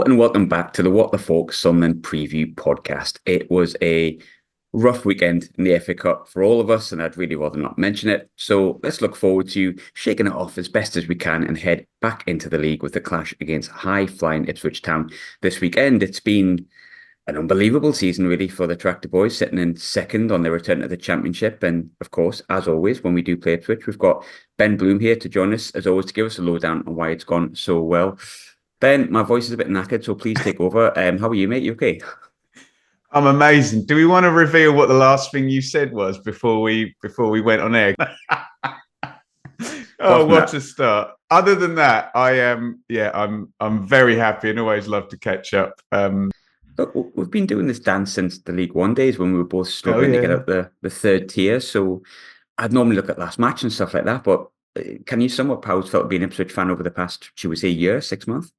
And welcome back to the What the Falk Sunderland preview podcast. It was a rough weekend in the FA Cup for all of us, and I'd really rather not mention it. So let's look forward to shaking it off as best as we can and head back into the league with the clash against high-flying Ipswich Town this weekend. It's been an unbelievable season, really, for the Tractor Boys, sitting in second on their return to the Championship. And, of course, as always, when we do play Ipswich, we've got Ben Bloom here to join us, as always, to give us a lowdown on why it's gone so well. Ben, my voice is a bit knackered, so please take over. How are you, mate? You okay? I'm amazing. Do we want to reveal what the last thing you said was before we went on air? Oh, what a start! Other than that, I am. I'm very happy and always love to catch up. Look, we've been doing this dance since the League One days when we were both struggling to get up the third tier. So I'd normally look at last match and stuff like that. But can you sum up how it's felt to be an Ipswich fan over the past, should we say, year, 6 months?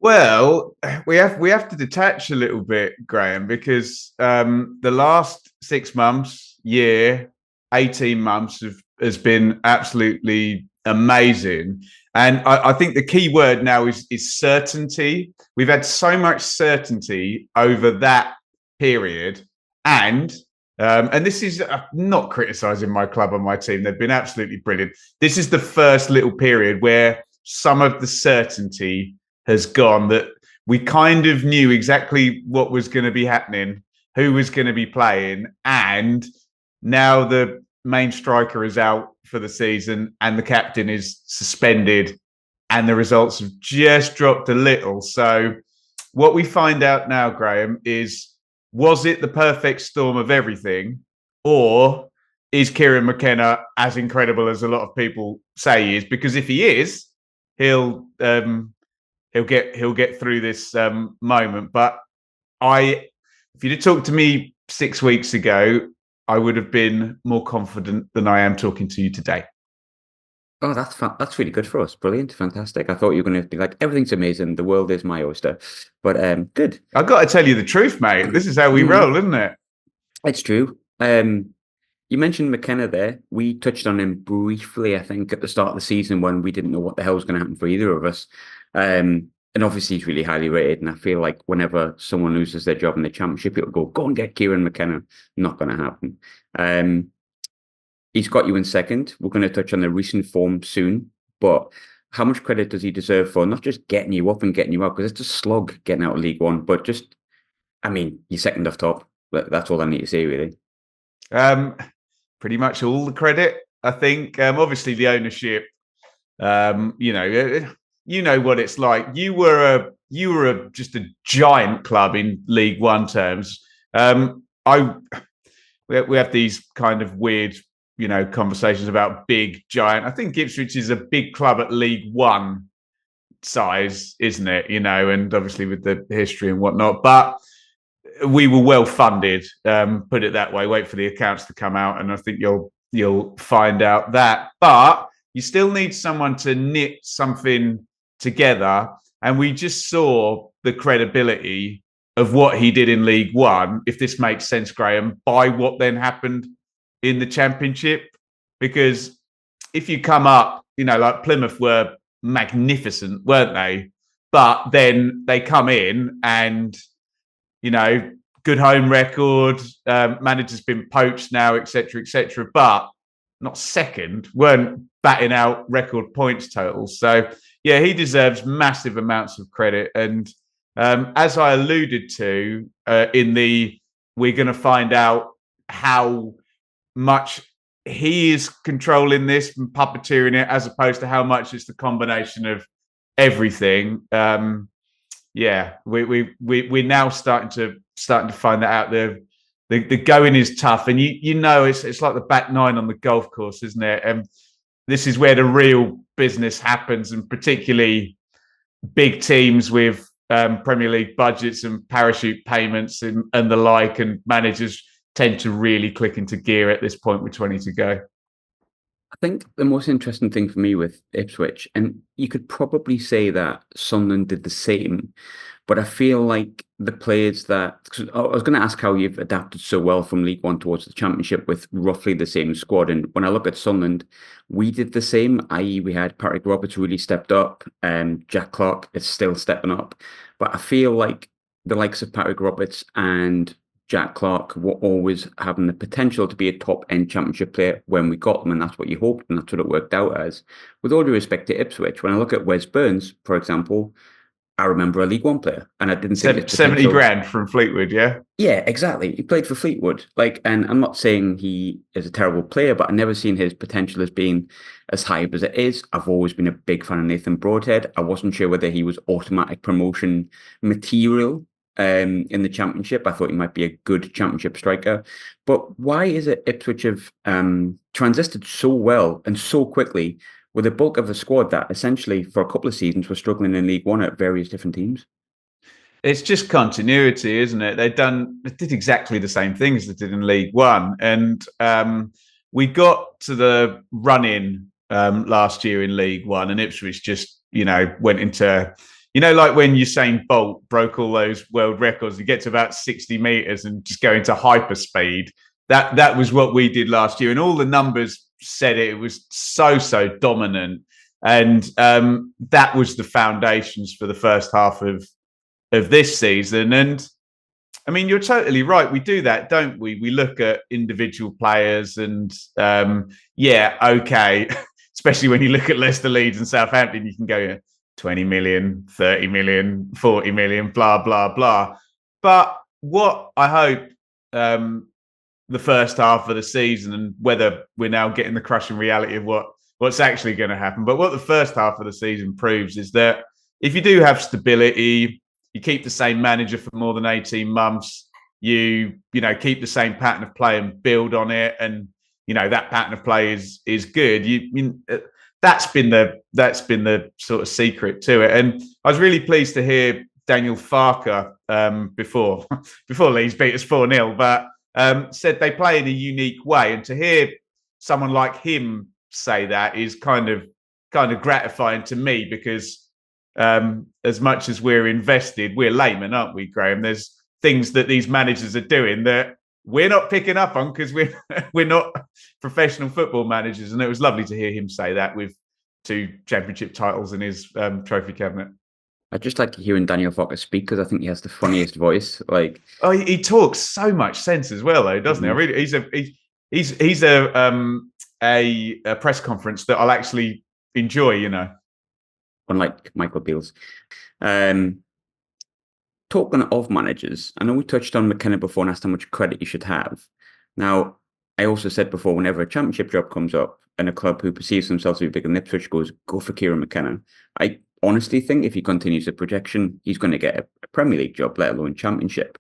Well, we have to detach a little bit, Graham, because the last 6 months, year, 18 months has been absolutely amazing. And I think the key word now is certainty. We've had so much certainty over that period. And this is not criticising my club or my team. They've been absolutely brilliant. This is the first little period where some of the certainty has gone, that we kind of knew exactly what was going to be happening, who was going to be playing, and now the main striker is out for the season and the captain is suspended and the results have just dropped a little. So what we find out now, Graham, is, was it the perfect storm of everything, or is Kieran McKenna as incredible as a lot of people say he is? Because if he is, he'll get through this moment. But if you'd have talked to me 6 weeks ago, I would have been more confident than I am talking to you today. Oh, that's really good for us. Brilliant, fantastic. I thought you were going to be like, everything's amazing, the world is my oyster. But good. I've got to tell you the truth, mate. This is how we roll, isn't it? It's true. You mentioned McKenna there. We touched on him briefly, I think, at the start of the season when we didn't know what the hell was going to happen for either of us. And obviously he's really highly rated. And I feel like whenever someone loses their job in the Championship, it'll go and get Kieran McKenna. Not going to happen. He's got you in second. We're going to touch on the recent form soon. But how much credit does he deserve for not just getting you up and getting you out? Because it's a slog getting out of League One. But just, you're second off top. That's all I need to say, really. Pretty much all the credit, I think. Obviously, the ownership, you know what it's like. You were just a giant club in League One terms. We have these kind of weird, conversations about big, giant. I think Ipswich is a big club at League One size, isn't it? And obviously with the history and whatnot. But we were well funded, put it that way. Wait for the accounts to come out, and I think you'll find out that. But you still need someone to knit something together, and we just saw the credibility of what he did in League One, if this makes sense, Graham, by what then happened in the Championship. Because if you come up, like Plymouth were magnificent, weren't they? But then they come in and, good home record, manager's been poached now, etc., etc., but not second, weren't batting out record points totals. So, yeah, he deserves massive amounts of credit. And as I alluded to we're going to find out how much he is controlling this and puppeteering it, as opposed to how much it's the combination of everything. We're now starting to find that out. The going is tough, and it's like the back nine on the golf course, isn't it? And this is where the real business happens, and particularly big teams with Premier League budgets and parachute payments and the like, and managers tend to really click into gear at this point with 20 to go. I think the most interesting thing for me with Ipswich, and you could probably say that Sunderland did the same, but I feel like the players that, 'cause I was going to ask how you've adapted so well from League One towards the Championship with roughly the same squad. And when I look at Sunderland, we did the same, i.e., we had Patrick Roberts really stepped up, and Jack Clark is still stepping up. But I feel like the likes of Patrick Roberts and Jack Clark were always having the potential to be a top end championship player when we got them, and that's what you hoped, and that's what it worked out as. With all due respect to Ipswich, when I look at Wes Burns, for example, I remember a League One player, and I didn't think his 70 potential. grand from Fleetwood, yeah? Yeah, exactly. He played for Fleetwood. Like, and I'm not saying he is a terrible player, but I've never seen his potential as being as high as it is. I've always been a big fan of Nathan Broadhead. I wasn't sure whether he was automatic promotion material in the championship. I thought he might be a good championship striker. But why is it Ipswich have transisted so well and so quickly with a bulk of the squad that essentially for a couple of seasons were struggling in League One at various different teams? It's just continuity, isn't it? They did exactly the same things they did in League One, and we got to the run-in last year in League One, and Ipswich just went into like when Usain Bolt broke all those world records, you get to about 60 meters and just go into hyperspeed. That was what we did last year, and all the numbers said it. It was so dominant, and that was the foundations for the first half of this season. And I mean, you're totally right. We do that, don't we? We look at individual players and okay. Especially when you look at Leicester, Leeds and Southampton, you can go 20 million, 30 million, 40 million, blah, blah, blah. But what I hope the first half of the season, and whether we're now getting the crushing reality of what's actually going to happen, but what the first half of the season proves is that if you do have stability, you keep the same manager for more than 18 months, you keep the same pattern of play and build on it, and that pattern of play is good. That's been the sort of secret to it. And I was really pleased to hear Daniel Farker before Leeds beat us 4-0, but said they play in a unique way, and to hear someone like him say that is kind of gratifying to me, because as much as we're invested, we're laymen, aren't we, Graham? There's things that these managers are doing that we're not picking up on because we're not professional football managers. And it was lovely to hear him say that with 2 championship titles in his trophy cabinet. I just like hearing Daniel Farker speak because I think he has the funniest voice. Like, he talks so much sense as well, though, doesn't he? I really, he's a press conference that I'll actually enjoy. Unlike Michael Beale's. Talking of managers, I know we touched on McKenna before and asked how much credit you should have. Now, I also said before, whenever a championship job comes up and a club who perceives themselves to be bigger than Ipswich goes, go for Kieran McKenna. I honestly think if he continues the projection, he's going to get a Premier League job, let alone championship.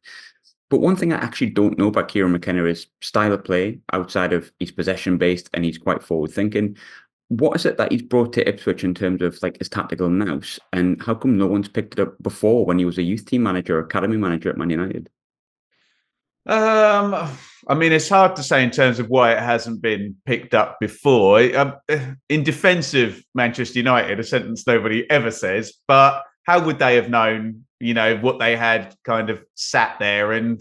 But one thing I actually don't know about Kieran McKenna is style of play outside of he's possession-based and he's quite forward-thinking. What is it that he's brought to Ipswich in terms of like his tactical nous, and how come no one's picked it up before when he was a youth team manager, academy manager at Man United? I mean, it's hard to say in terms of why it hasn't been picked up before. In defence of Manchester United, a sentence nobody ever says, but how would they have known, what they had kind of sat there? And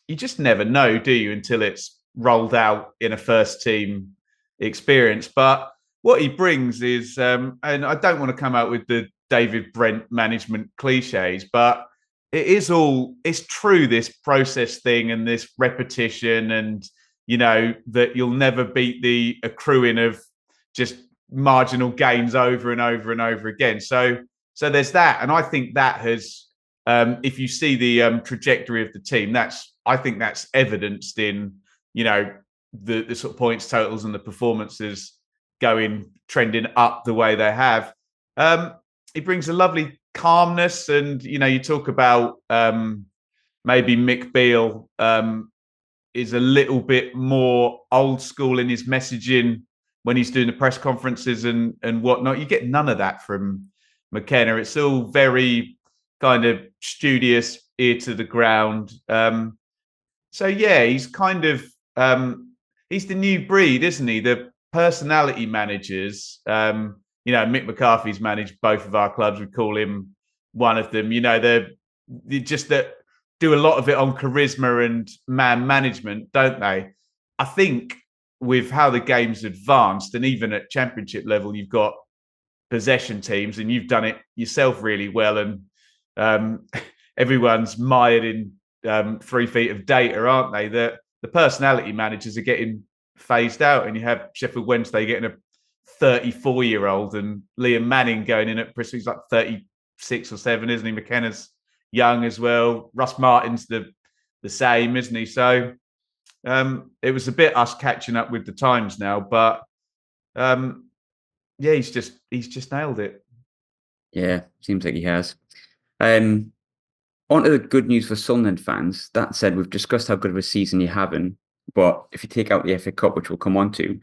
you just never know, do you, until it's rolled out in a first team experience. But what he brings is, and I don't want to come out with the David Brent management cliches, but it's true, this process thing and this repetition, and that you'll never beat the accruing of just marginal gains over and over and over again. So there's that, and I think that has, if you see the trajectory of the team, I think that's evidenced in the sort of points totals and the performances trending up the way they have. He brings a lovely calmness, and you talk about maybe Mick Beale is a little bit more old school in his messaging when he's doing the press conferences and whatnot. You get none of that from McKenna. It's all very kind of studious, ear to the ground. So yeah, he's kind of he's the new breed, isn't he? The personality managers. Mick McCarthy's managed both of our clubs. We call him one of them. They're just that do a lot of it on charisma and man management, don't they? I think with how the game's advanced, and even at championship level, you've got possession teams, and you've done it yourself really well. And everyone's mired in 3 feet of data, aren't they? The personality managers are getting phased out, and you have Sheffield Wednesday getting a 34-year-old, and Liam Manning going in at Bristol. He's like 36 or 7, isn't he? McKenna's young as well. Russ Martin's the same, isn't he? So it was a bit us catching up with the times now, but he's just nailed it. Yeah, seems like he has. On to the good news for Sunderland fans. That said, we've discussed how good of a season you're having, but if you take out the FA Cup, which we'll come on to,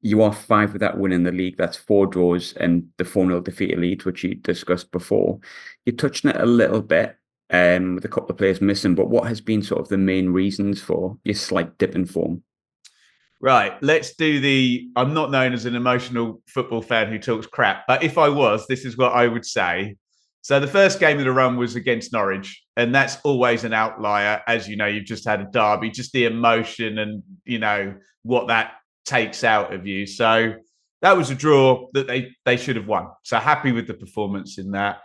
you are 5 without winning the league. That's 4 draws and the 4-0 defeat at Leeds, which you discussed before. You're touching it a little bit, with a couple of players missing, but what has been sort of the main reasons for your slight dip in form? Right, let's do I'm not known as an emotional football fan who talks crap, but if I was, this is what I would say. So the first game of the run was against Norwich, and that's always an outlier. As you know, you've just had a derby, just the emotion and, what that takes out of you. So that was a draw that they should have won. So happy with the performance in that.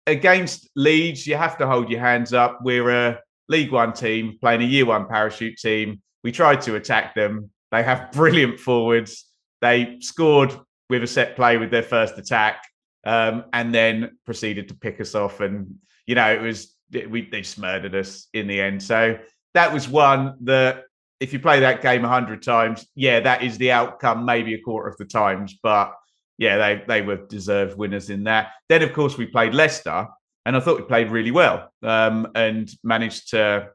Against Leeds, you have to hold your hands up. We're a League One team playing a Year One parachute team. We tried to attack them. They have brilliant forwards. They scored with a set play with their first attack, and then proceeded to pick us off. And, they just murdered us in the end. So that was one that if you play that game 100 times, that is the outcome, maybe a quarter of the times. But they were deserved winners in that. Then, of course, we played Leicester, and I thought we played really well, and managed to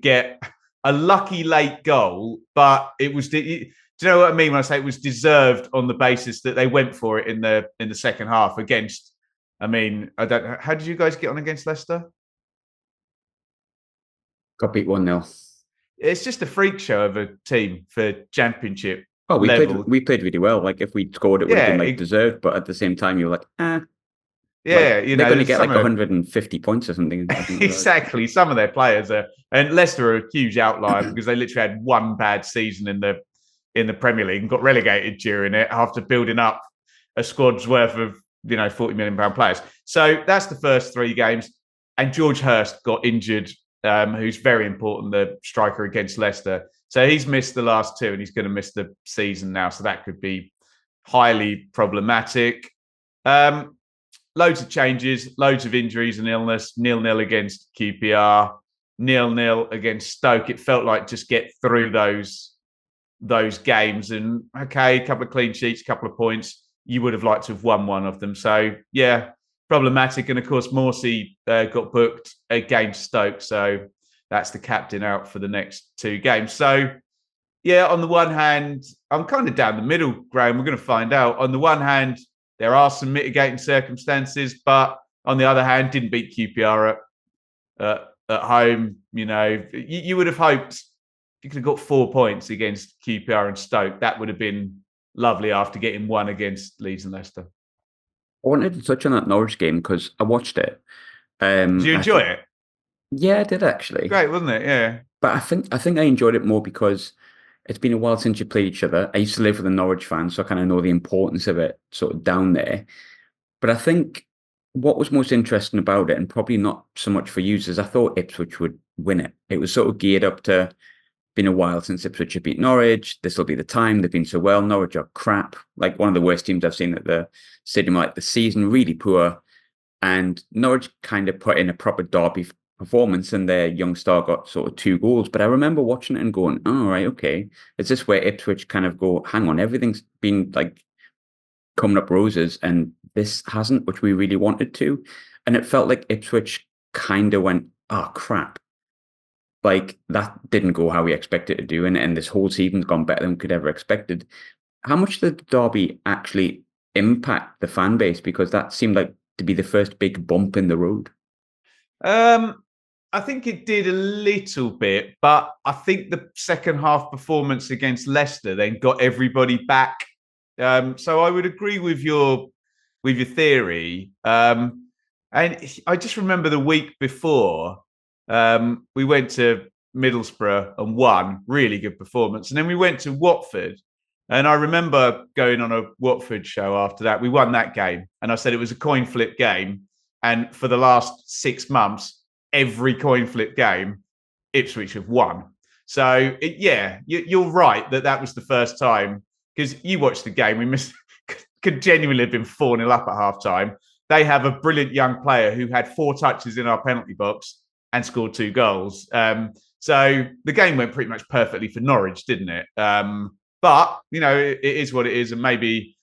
get a lucky late goal. But it was, do you know what I mean when I say it was deserved on the basis that they went for it in the second half against? I mean, I don't know. How did you guys get on against Leicester? Got beat 1-0. It's just a freak show of a team for championship. Oh, we level. played really well. Like if we scored, it would have been deserved. But at the same time, you're like, they're going to get like 150 points or something. Exactly. Some of their players are, and Leicester are a huge outlier because they literally had one bad season in the Premier League and got relegated during it after building up a squad's worth of £40 million players. So that's the first 3 games, and George Hurst got injured, who's very important, the striker against Leicester. So he's missed the last 2, and he's going to miss the season now. So that could be highly problematic. Loads of changes, loads of injuries and illness. 0-0 against QPR, 0-0 against Stoke. It felt like just get through those games, and a couple of clean sheets, a couple of points. You would have liked to have won one of them. So problematic. And of course, Morsey got booked against Stoke, so that's the captain out for the next 2 games. So on the one hand, I'm kind of down the middle, Graham. We're going to find out. On the one hand, there are some mitigating circumstances, but on the other hand, didn't beat QPR at home. You would have hoped you could have got 4 points against QPR and Stoke. That would have been lovely after getting 1 against Leeds and Leicester. I wanted to touch on that Norwich game because I watched it. Did you enjoy it? Yeah, I did actually. Great, wasn't it? Yeah. But I think I enjoyed it more because it's been a while since you played each other. I used to live with a Norwich fan, so I kind of know the importance of it sort of down there. But I think what was most interesting about it, and probably not so much for you, is I thought Ipswich would win it. It was sort of geared up to been a while since Ipswich had beat Norwich. This will be the time. They've been so well. Norwich are crap. Like one of the worst teams I've seen at the stadium like the season, really poor. And Norwich kind of put in a proper derby performance, and their young star got sort of 2 goals. But I remember watching it and going, oh, right, okay. Is this where Ipswich kind of go, hang on, everything's been like coming up roses and this hasn't, which we really wanted to. And it felt like Ipswich kind of went, oh, crap. Like that didn't go how we expected it to do. And this whole season's gone better than we could ever expected. How much did the derby actually impact the fan base? Because that seemed like to be the first big bump in the road. I think it did a little bit, but I think the second half performance against Leicester then got everybody back. So I would agree with your theory. And I just remember the week before we went to Middlesbrough and won, really good performance, and then we went to Watford. And I remember going on a Watford show after that. We won that game, and I said it was a coin flip game. And for the last 6 months, every coin flip game, Ipswich have won. So, you're right that was the first time, because you watched the game. We could genuinely have been 4-0 up at half time. They have a brilliant young player who had 4 touches in our penalty box and scored 2 goals. So the game went pretty much perfectly for Norwich, didn't it? But, it is what it is. And maybe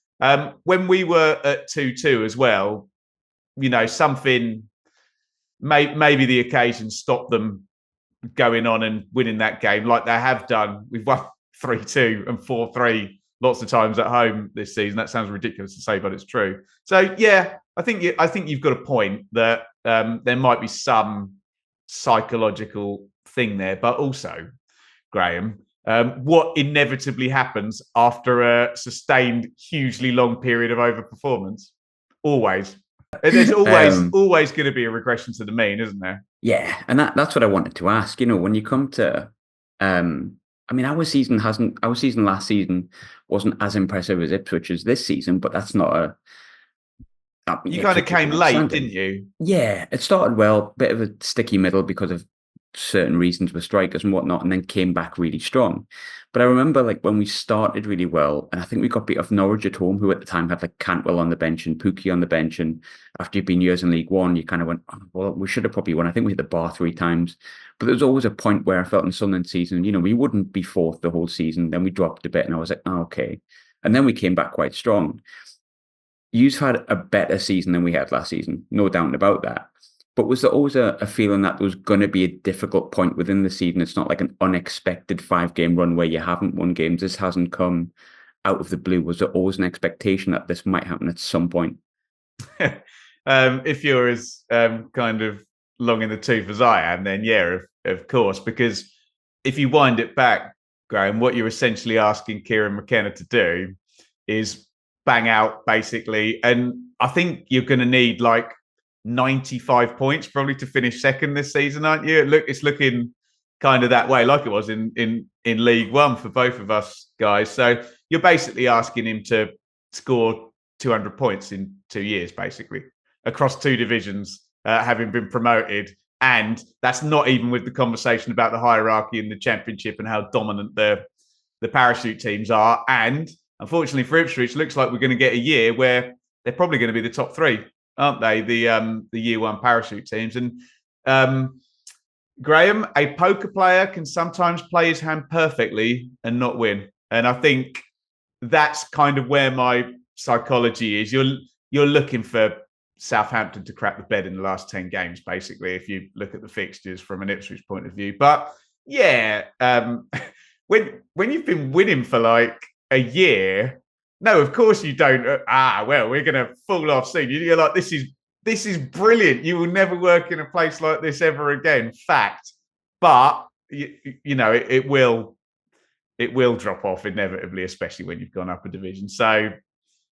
when we were at 2-2 as well, something, maybe the occasion stopped them going on and winning that game like they have done. We've won 3-2 and 4-3 lots of times at home this season. That sounds ridiculous to say, but it's true. So, yeah, I think you've got a point that there might be some psychological thing there, but also, Graham, what inevitably happens after a sustained, hugely long period of overperformance? Always. There's always going to be a regression to the mean, isn't there? Yeah, and that's what I wanted to ask. When you come to, our season last season wasn't as impressive as Ipswich's this season, but that's not you kind of came late, didn't you? Yeah, it started well, bit of a sticky middle because of certain reasons with strikers and whatnot, and then came back really strong. But I remember when we started really well, and I think we got beat off Norwich at home, who at the time had Cantwell on the bench and Pookie on the bench. And after you've been years in League One, you kind of went, oh, well, we should have probably won. I think we hit the bar 3 times. But there was always a point where I felt in Sunderland season, we wouldn't be 4th the whole season. Then we dropped a bit and I was like, oh, okay. And then we came back quite strong. You've had a better season than we had last season, no doubt about that. But was there always a feeling that there was going to be a difficult point within the season? It's not like an unexpected 5-game run where you haven't won games. This hasn't come out of the blue. Was there always an expectation that this might happen at some point? If you're as kind of long in the tooth as I am, then yeah, of course. Because if you wind it back, Graham, what you're essentially asking Kieran McKenna to do is bang out, basically. And I think you're going to need 95 points probably to finish second this season, aren't you? It's looking kind of that way, like it was in League One for both of us guys. So you're basically asking him to score 200 points in 2 years, basically, across 2 divisions, having been promoted. And that's not even with the conversation about the hierarchy in the Championship and how dominant the parachute teams are. And unfortunately for Ipswich, looks like we're going to get a year where they're probably going to be the top 3, aren't they? The year 1 parachute teams. And Graham, a poker player can sometimes play his hand perfectly and not win. And I think that's kind of where my psychology is. You're looking for Southampton to crap the bed in the last 10 games, basically, if you look at the fixtures from an Ipswich point of view. But yeah, when you've been winning for a year, no, of course you don't. Well, we're going to fall off soon. You're like, this is brilliant. You will never work in a place like this ever again. Fact. But it will drop off inevitably, especially when you've gone up a division. So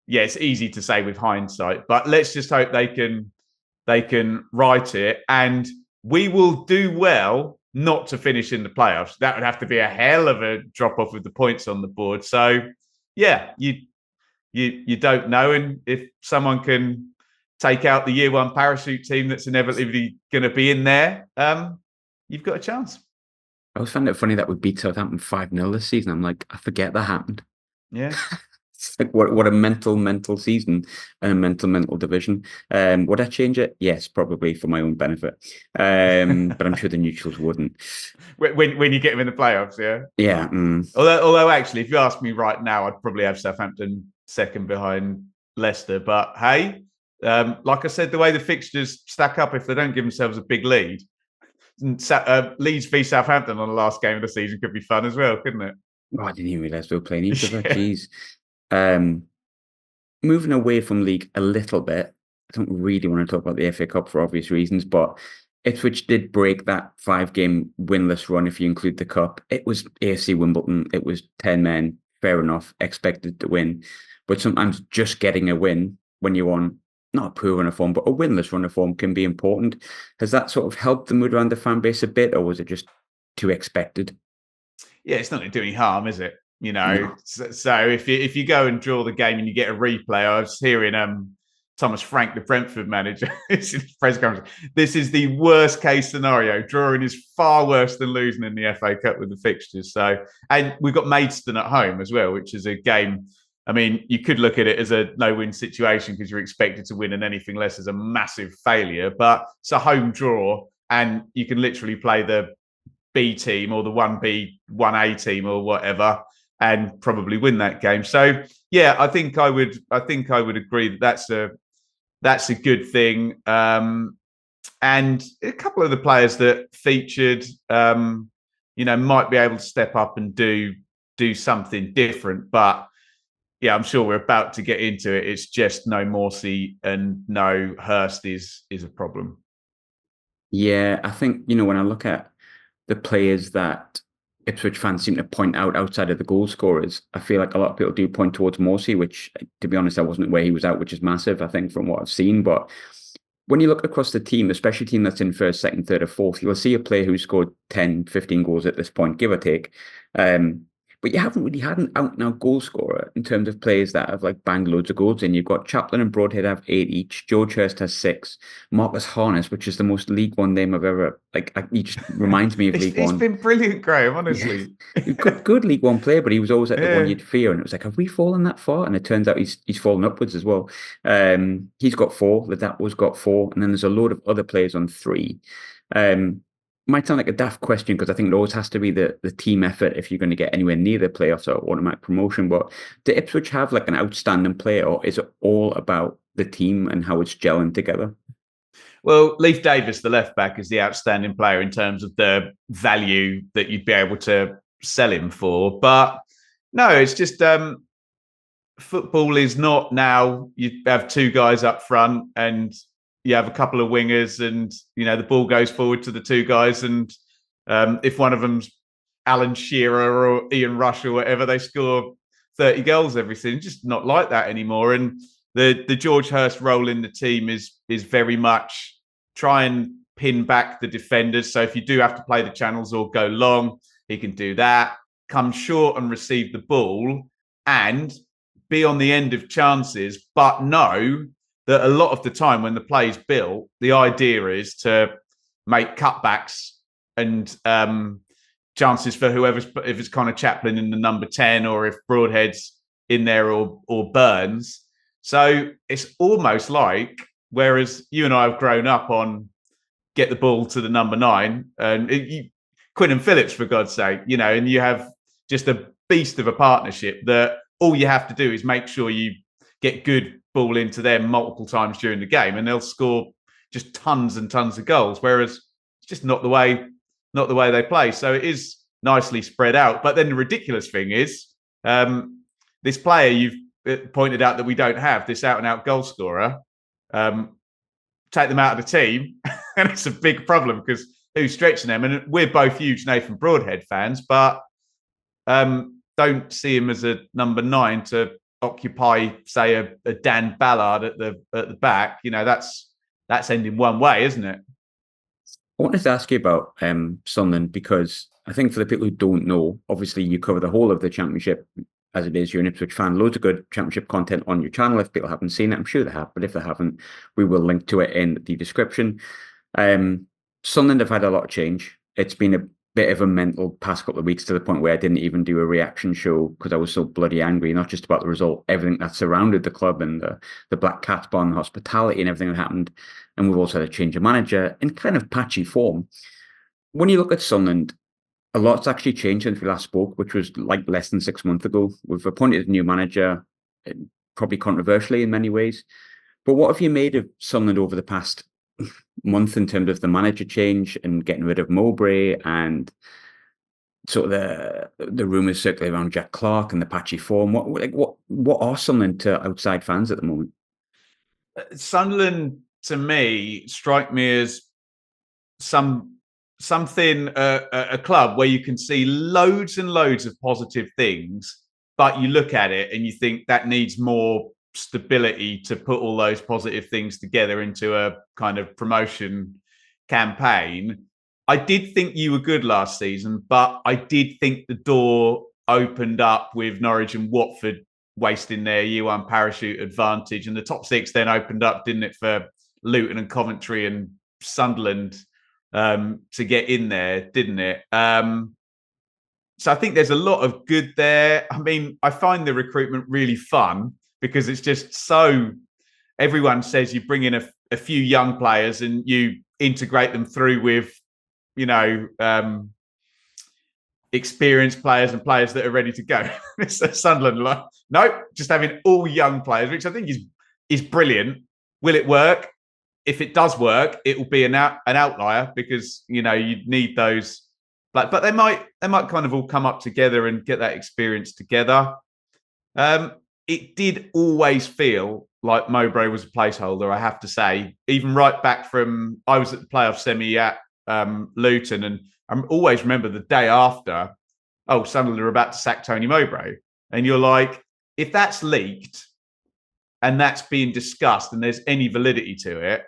yeah, it's easy to say with hindsight, but let's just hope they can right it, and we will do well not to finish in the playoffs. That would have to be a hell of a drop off with the points on the board. So yeah, you don't know, and if someone can take out the year 1 parachute team that's inevitably going to be in there, you've got a chance. I always found it funny that we beat Southampton 5-0 this season. I'm like, I forget that happened. Yeah. It's like what a mental season and a mental division. Would I change it? Yes, probably for my own benefit. But I'm sure the neutrals wouldn't. When you get them in the playoffs, yeah. Yeah. Although actually, if you ask me right now, I'd probably have Southampton second behind Leicester. But hey, like I said, the way the fixtures stack up, if they don't give themselves a big lead, Leeds v Southampton on the last game of the season could be fun as well, couldn't it? Oh, I didn't even realise they were playing each other. Jeez. Moving away from league a little bit, I don't really want to talk about the FA Cup for obvious reasons, but Ipswich did break that 5-game winless run if you include the cup. It was AFC Wimbledon. It was 10 men, fair enough, expected to win. But sometimes just getting a win when you're on not a poor run of form, but a winless run of form can be important. Has that sort of helped the mood around the fan base a bit, or was it just too expected? Yeah, it's not going to do any harm, is it? No. So if you go and draw the game and you get a replay, I was hearing Thomas Frank, the Brentford manager, in press conference. This is the worst case scenario. Drawing is far worse than losing in the FA Cup with the fixtures. So, and we've got Maidstone at home as well, which is a game. I mean, you could look at it as a no-win situation because you're expected to win, and anything less is a massive failure. But it's a home draw, and you can literally play the B team or the 1B, 1A team or whatever, and probably win that game. So yeah, I think I would agree that that's a good thing. And a couple of the players that featured, might be able to step up and do something different. But yeah, I'm sure we're about to get into it. It's just no Morsey and no Hurst is a problem. Yeah, I think, when I look at the players that Ipswich fans seem to point out outside of the goal scorers, I feel like a lot of people do point towards Morsey, which, to be honest, I wasn't where he was out, which is massive, I think, from what I've seen. But when you look across the team, especially a team that's in first, second, third, or fourth, you'll see a player who's scored 10, 15 goals at this point, give or take. But you haven't really had an out-and-out goal scorer in terms of players that have like banged loads of goals in. You've got Chaplin and Broadhead have 8 each. George Hurst has 6. Marcus Harness, which is the most League One name I've ever he just reminds me of League He's One. been brilliant, Graham. Honestly, yeah. Good League One player, but he was always like the one Yeah. you'd fear, and it was like, have we fallen that far? And it turns out he's fallen upwards as well. He's got 4. Ladapo's got 4, and then there's a load of other players on 3. Might sound like a daft question because I think it always has to be the team effort if you're going to get anywhere near the playoffs or automatic promotion. But do Ipswich have like an outstanding player, or is it all about the team and how it's gelling together? Well, Leif Davis, the left back, is the outstanding player in terms of the value that you'd be able to sell him for. But no, it's just football is not now. You have 2 guys up front and you have a couple of wingers, and the ball goes forward to the 2 guys, and if one of them's Alan Shearer or Ian Rush or whatever, they score 30 goals every season. It's just not like that anymore. And the George Hurst role in the team is very much try and pin back the defenders. So if you do have to play the channels or go long, he can do that. Come short and receive the ball and be on the end of chances, but know that a lot of the time when the play's built, the idea is to make cutbacks and chances for whoever's, if it's Connor Chaplin in the number 10 or if Broadhead's in there or Burns. So it's almost like, whereas you and I have grown up on get the ball to the number 9 and Quinn and Phillips, for God's sake, and you have just a beast of a partnership that all you have to do is make sure you get good ball into them multiple times during the game and they'll score just tons and tons of goals. Whereas it's just not the way they play. So it is nicely spread out. But then the ridiculous thing is this player you've pointed out that we don't have, this out and out goal scorer, take them out of the team. And it's a big problem because who's stretching them? And we're both huge Nathan Broadhead fans, but don't see him as a number 9 to occupy, say, a Dan Ballard at the back. That's ending one way, isn't it? I wanted to ask you about Sunderland because I think for the people who don't know, obviously you cover the whole of the Championship as it is. You're an Ipswich fan. Loads of good Championship content on your channel. If people haven't seen it, I'm sure they have, but if they haven't, we will link to it in the description. Sunderland have had a lot of change. It's been a bit of a mental past couple of weeks to the point where I didn't even do a reaction show because I was so bloody angry, not just about the result, everything that surrounded the club and the Black Cats Bar, hospitality and everything that happened. And we've also had a change of manager in kind of patchy form. When you look at Sunderland, a lot's actually changed since we last spoke, which was like less than 6 months ago. We've appointed a new manager, probably controversially in many ways. But what have you made of Sunderland over the past month in terms of the manager change and getting rid of Mowbray and sort of the rumours circulating around Jack Clark and the patchy form? What are Sunderland to outside fans at the moment? Sunderland, to me, strike me as a club where you can see loads and loads of positive things, but you look at it and you think that needs more stability to put all those positive things together into a kind of promotion campaign. I did think you were good last season, but I did think the door opened up with Norwich and Watford wasting their year one parachute advantage, and the top six then opened up, didn't it, for Luton and Coventry and Sunderland to get in there, didn't it? So I think there's a lot of good there. I mean, I find the recruitment really fun because it's just so, everyone says you bring in a few young players and you integrate them through with, experienced players and players that are ready to go. So Sunderland, like, no, just having all young players, which I think is brilliant. Will it work? If it does work, it will be an outlier because you need those. But they might kind of all come up together and get that experience together. It did always feel like Mowbray was a placeholder, I have to say. Even right back from, I was at the playoff semi at Luton, and I always remember the day after, Sunderland are about to sack Tony Mowbray. And you're like, if that's leaked and that's being discussed and there's any validity to it,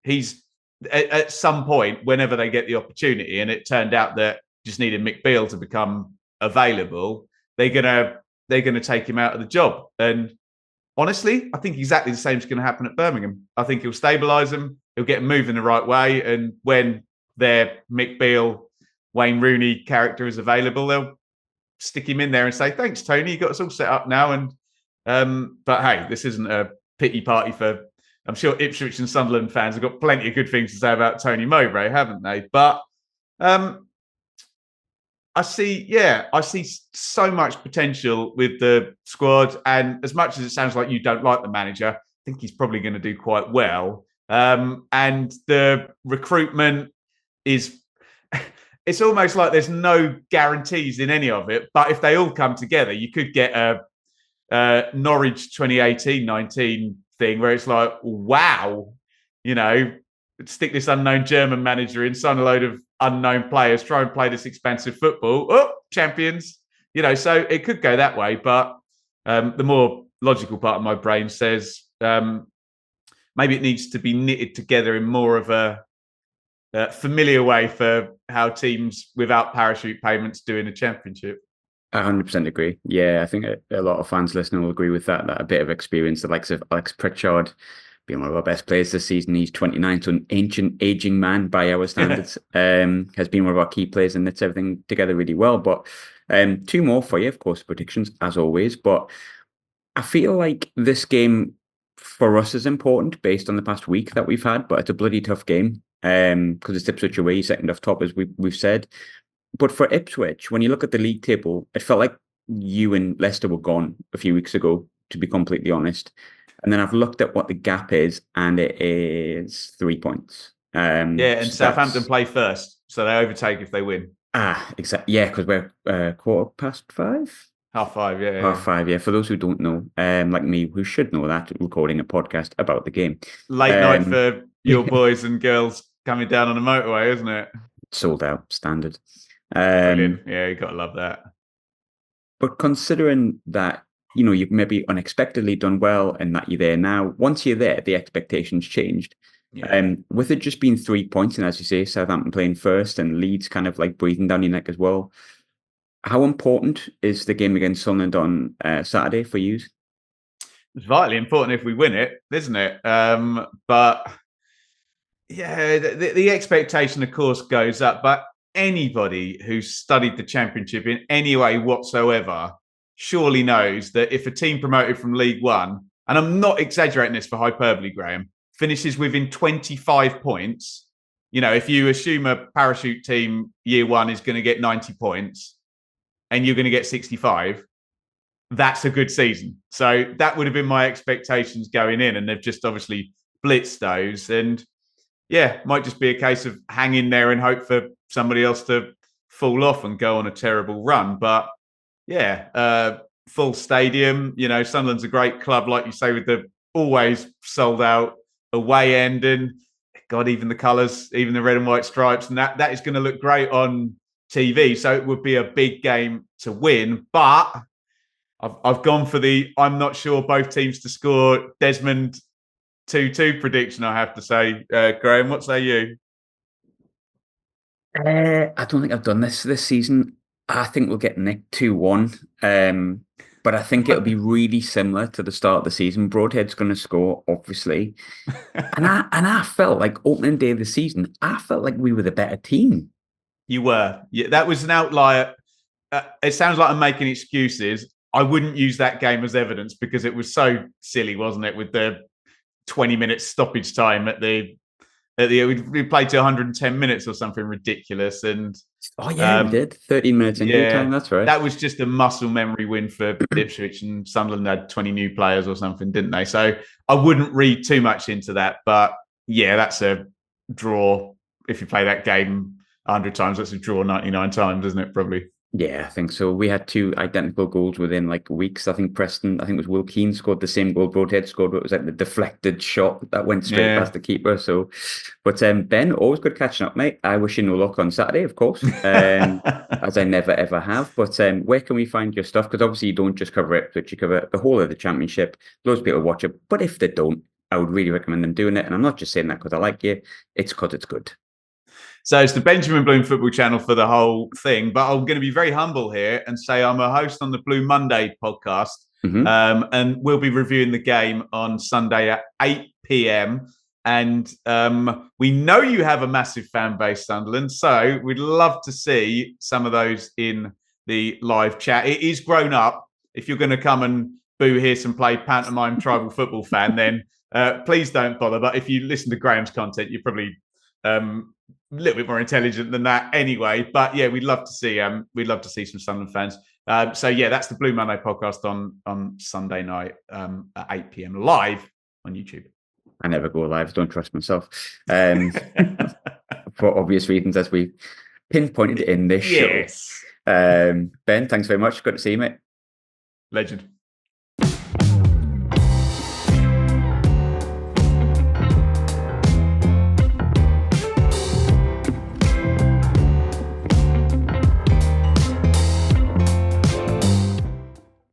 he's at some point, whenever they get the opportunity, and it turned out that just needed McBeal to become available, they're gonna take him out of the job. And honestly, I think exactly the same is going to happen at Birmingham. I think he'll stabilise them, he'll get them moving the right way, and when their McBeal, Wayne Rooney character is available, they'll stick him in there and say, "Thanks, Tony, you got us all set up now." And but hey, this isn't a pity party for. I'm sure Ipswich and Sunderland fans have got plenty of good things to say about Tony Mowbray, haven't they? But I see so much potential with the squad. And as much as it sounds like you don't like the manager, I think he's probably going to do quite well. And the recruitment is, it's almost like there's no guarantees in any of it. But if they all come together, you could get a Norwich 2018-19 thing where it's like, wow, stick this unknown German manager in, sign a load of unknown players, try and play this expansive football. Oh, champions. So it could go that way. But the more logical part of my brain says maybe it needs to be knitted together in more of a familiar way for how teams without parachute payments do in the Championship. 100% agree. Yeah, I think a lot of fans listening will agree with that a bit of experience, the likes of Alex Pritchard being one of our best players this season. He's 29, so an aging man by our standards, has been one of our key players and knits everything together really well. But two more for you, of course, predictions as always. But I feel like this game for us is important based on the past week that we've had, but it's a bloody tough game because it's Ipswich away, second off top, as we've said. But for Ipswich, when you look at the league table, it felt like you and Leicester were gone a few weeks ago, to be completely honest. And then I've looked at what the gap is, and it is 3 points. And so Southampton play first, so they overtake if they win. Exactly. Yeah, because we're 5:15. 5:30, yeah. 5:30, yeah. For those who don't know, like me, who should know that, recording a podcast about the game. Late night for your boys and girls coming down on the motorway, isn't it? Sold out, standard. Brilliant. Yeah, you got to love that. But considering that, you've maybe unexpectedly done well and that you're there now, once you're there, the expectations changed. Yeah. With it just being 3 points, and as you say, Southampton playing first and Leeds kind of like breathing down your neck as well, how important is the game against Sunderland on Saturday for you? It's vitally important if we win it, isn't it? But yeah, the expectation, of course, goes up. But anybody who's studied the Championship in any way whatsoever surely knows that if a team promoted from League One, and I'm not exaggerating this for hyperbole, Graham, finishes within 25 points, if you assume a parachute team year one is going to get 90 points and you're going to get 65, that's a good season. So that would have been my expectations going in, and they've just obviously blitzed those. And yeah, might just be a case of hang in there and hope for somebody else to fall off and go on a terrible run. But yeah, full stadium. Sunderland's a great club, like you say, with the always sold out away end. And God, even the colours, even the red and white stripes, and that is going to look great on TV. So it would be a big game to win. But I've gone for the I'm not sure both teams to score Desmond 2-2 prediction, I have to say. Graham, what say you? I don't think I've done this season. I think we'll get nicked 2-1. But I think it'll be really similar to the start of the season. Broadhead's going to score, obviously. And I felt like opening day of the season, I felt like we were the better team. You were. Yeah, that was an outlier. It sounds like I'm making excuses. I wouldn't use that game as evidence because it was so silly, wasn't it? With the 20-minute stoppage time we played to 110 minutes or something ridiculous. And we did 13 minutes in time. That's right. That was just a muscle memory win for Ipswich, and Sunderland had 20 new players or something, didn't they? So I wouldn't read too much into that. But yeah, that's a draw. If you play that game 100 times, that's a draw 99 times, isn't it? Probably. Yeah, I think so. We had two identical goals within like weeks. I think it was Will Keane scored the same goal Broadhead scored, but it was like the deflected shot that went straight past the keeper. So, but Ben, always good catching up, mate. I wish you no luck on Saturday, of course, as I never ever have. But where can we find your stuff? Because obviously you don't just cover Ipswich, you cover the whole of the Championship. Loads of people watch it, but if they don't, I would really recommend them doing it. And I'm not just saying that because I like you; it's because it's good. So it's the Benjamin Bloom Football Channel for the whole thing. But I'm going to be very humble here and say I'm a host on the Blue Monday podcast. And we'll be reviewing the game on Sunday at 8 p.m. And we know you have a massive fan base, Sunderland. So we'd love to see some of those in the live chat. It is grown up. If you're going to come and boo, hiss and play pantomime tribal football fan, then please don't bother. But if you listen to Graham's content, you're probably a little bit more intelligent than that anyway. But yeah, we'd love to see some Sunderland fans. So yeah, that's the Blue Monday podcast on Sunday night at 8 p.m. live on YouTube. I never go live, don't trust myself. For obvious reasons, as we pinpointed in this show. Ben, thanks very much. Good to see you, mate. Legend.